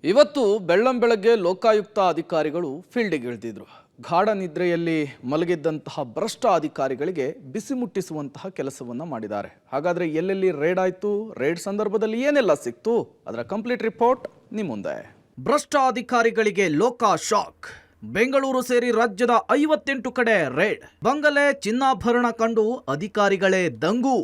ಇವತ್ತು ಬೆಳ್ಳಂಬೆಳಗ್ಗೆ ಲೋಕಾಯುಕ್ತ ಅಧಿಕಾರಿಗಳು ಫೀಲ್ಡಿಗೆ ಇಳಿದಿದ್ರು. ಗಾಢ ನಿದ್ರೆಯಲ್ಲಿ ಮಲಗಿದ್ದಂತಹ ಭ್ರಷ್ಟ ಅಧಿಕಾರಿಗಳಿಗೆ ಬಿಸಿ ಮುಟ್ಟಿಸುವಂತಹ ಕೆಲಸವನ್ನ ಮಾಡಿದ್ದಾರೆ. ಹಾಗಾದ್ರೆ ಎಲ್ಲೆಲ್ಲಿ ರೇಡ್ ಆಯ್ತು, ರೇಡ್ ಸಂದರ್ಭದಲ್ಲಿ ಏನೆಲ್ಲ ಸಿಕ್ತು, ಅದರ ಕಂಪ್ಲೀಟ್ ರಿಪೋರ್ಟ್ ನಿಮ್ಮ ಮುಂದೆ. ಭ್ರಷ್ಟ ಅಧಿಕಾರಿಗಳಿಗೆ ಲೋಕ ಶಾಕ್. ಬೆಂಗಳೂರು ಸೇರಿ ರಾಜ್ಯದ 58 ಕಡೆ ರೇಡ್. ಬಂಗಲೆ ಚಿನ್ನಾಭರಣ ಕಂಡು ಅಧಿಕಾರಿಗಳೇ ದಂಗು.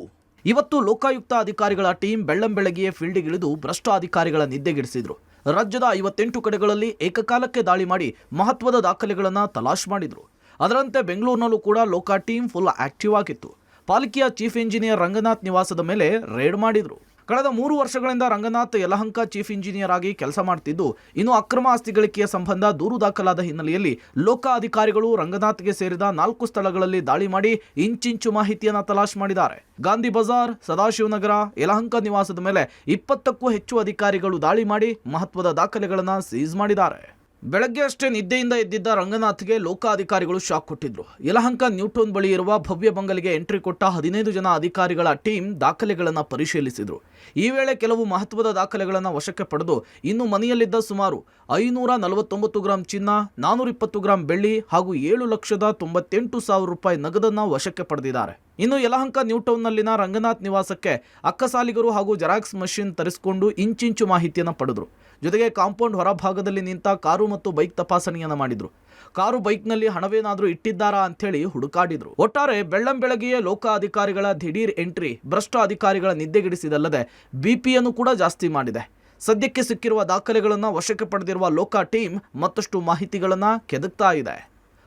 ಇವತ್ತು ಲೋಕಾಯುಕ್ತ ಅಧಿಕಾರಿಗಳ ಟೀಮ್ ಬೆಳ್ಳಂಬೆಳಗ್ಗೆಯೇ ಫೀಲ್ಡಿಗೆ ಇಳಿದು ಭ್ರಷ್ಟ ಅಧಿಕಾರಿಗಳ ನಿದ್ದೆಗೆಡಿಸಿದ್ರು. ರಾಜ್ಯದ 58 ಕಡೆಗಳಲ್ಲಿ ಏಕಕಾಲಕ್ಕೆ ದಾಳಿ ಮಾಡಿ ಮಹತ್ವದ ದಾಖಲೆಗಳನ್ನು ತಲಾಶ್ ಮಾಡಿದ್ರು. ಅದರಂತೆ ಬೆಂಗಳೂರಿನಲ್ಲೂ ಕೂಡ ಲೋಕ ಟೀಮ್ ಫುಲ್ ಆಕ್ಟಿವ್ ಆಗಿತ್ತು. ಪಾಲಿಕೆಯ ಚೀಫ್ ಇಂಜಿನಿಯರ್ ರಂಗನಾಥ್ ನಿವಾಸದ ಮೇಲೆ ರೇಡ್ ಮಾಡಿದ್ರು. ಕಳೆದ 3 ವರ್ಷಗಳಿಂದ ರಂಗನಾಥ್ ಯಲಹಂಕ ಚೀಫ್ ಇಂಜಿನಿಯರ್ ಆಗಿ ಕೆಲಸ ಮಾಡ್ತಿದ್ದು, ಇನ್ನು ಅಕ್ರಮ ಆಸ್ತಿ ಗಳಿಕೆಯ ಸಂಬಂಧ ದೂರು ದಾಖಲಾದ ಹಿನ್ನೆಲೆಯಲ್ಲಿ ಲೋಕ ಅಧಿಕಾರಿಗಳು ರಂಗನಾಥ್ಗೆ ಸೇರಿದ 4 ಸ್ಥಳಗಳಲ್ಲಿ ದಾಳಿ ಮಾಡಿ ಇಂಚಿಂಚು ಮಾಹಿತಿಯನ್ನು ತಲಾಶ್ ಮಾಡಿದ್ದಾರೆ. ಗಾಂಧಿ ಬಜಾರ್, ಸದಾಶಿವನಗರ, ಯಲಹಂಕ ನಿವಾಸದ ಮೇಲೆ 20ಕ್ಕೂ ಹೆಚ್ಚು ಅಧಿಕಾರಿಗಳು ದಾಳಿ ಮಾಡಿ ಮಹತ್ವದ ದಾಖಲೆಗಳನ್ನು ಸೀಸ್ ಮಾಡಿದ್ದಾರೆ. ಬೆಳಗ್ಗೆ ಅಷ್ಟೇ ನಿದ್ದೆಯಿಂದ ಎದ್ದಿದ್ದ ರಂಗನಾಥ್ಗೆ ಲೋಕ ಅಧಿಕಾರಿಗಳು ಶಾಕ್ ಕೊಟ್ಟಿದ್ರು. ಯಲಹಂಕ ನ್ಯೂಟೌನ್ ಬಳಿ ಇರುವ ಭವ್ಯ ಬಂಗಲೆಗೆ ಎಂಟ್ರಿ ಕೊಟ್ಟ 15 ಜನ ಅಧಿಕಾರಿಗಳ ಟೀಮ್ ದಾಖಲೆಗಳನ್ನು ಪರಿಶೀಲಿಸಿದ್ರು. ಈ ವೇಳೆ ಕೆಲವು ಮಹತ್ವದ ದಾಖಲೆಗಳನ್ನು ವಶಕ್ಕೆ ಪಡೆದು ಇನ್ನು ಮನೆಯಲ್ಲಿದ್ದ ಸುಮಾರು 549 ಗ್ರಾಂ ಚಿನ್ನ, 420 ಗ್ರಾಂ ಬೆಳ್ಳಿ ಹಾಗೂ 7,98,000 ರೂಪಾಯಿ ನಗದನ್ನು ವಶಕ್ಕೆ ಪಡೆದಿದ್ದಾರೆ. ಇನ್ನು ಯಲಹಂಕ ನ್ಯೂಟೌನ್ನಲ್ಲಿನ ರಂಗನಾಥ್ ನಿವಾಸಕ್ಕೆ ಅಕ್ಕಸಾಲಿಗರು ಹಾಗೂ ಜೆರಾಕ್ಸ್ ಮಷಿನ್ ತರಿಸಿಕೊಂಡು ಇಂಚಿಂಚು ಮಾಹಿತಿಯನ್ನು ಪಡೆದ್ರು. ಜೊತೆಗೆ ಕಾಂಪೌಂಡ್ ಹೊರಭಾಗದಲ್ಲಿ ನಿಂತ ಕಾರು ಮತ್ತು ಬೈಕ್ ತಪಾಸಣೆಯನ್ನು ಮಾಡಿದ್ರು. ಕಾರು ಬೈಕ್ನಲ್ಲಿ ಹಣವೇನಾದರೂ ಇಟ್ಟಿದ್ದಾರಾ ಅಂಥೇಳಿ ಹುಡುಕಾಡಿದ್ರು. ಒಟ್ಟಾರೆ ಬೆಳ್ಳಂಬೆಳಗ್ಗೆಯೇ ಲೋಕ ಅಧಿಕಾರಿಗಳ ದಿಢೀರ್ ಎಂಟ್ರಿ ಭ್ರಷ್ಟ ಅಧಿಕಾರಿಗಳ ನಿದ್ದೆಗೆಡಿಸಿದಲ್ಲದೆ ಬಿಪಿಯನ್ನು ಕೂಡ ಜಾಸ್ತಿ ಮಾಡಿದೆ. ಸದ್ಯಕ್ಕೆ ಸಿಕ್ಕಿರುವ ದಾಖಲೆಗಳನ್ನು ವಶಕ್ಕೆ ಪಡೆದಿರುವ ಲೋಕ ಟೀಮ್ ಮತ್ತಷ್ಟು ಮಾಹಿತಿಗಳನ್ನು ಕೆದಕ್ತಾ ಇದೆ.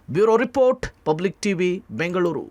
Bureau report, public TV, Bengaluru.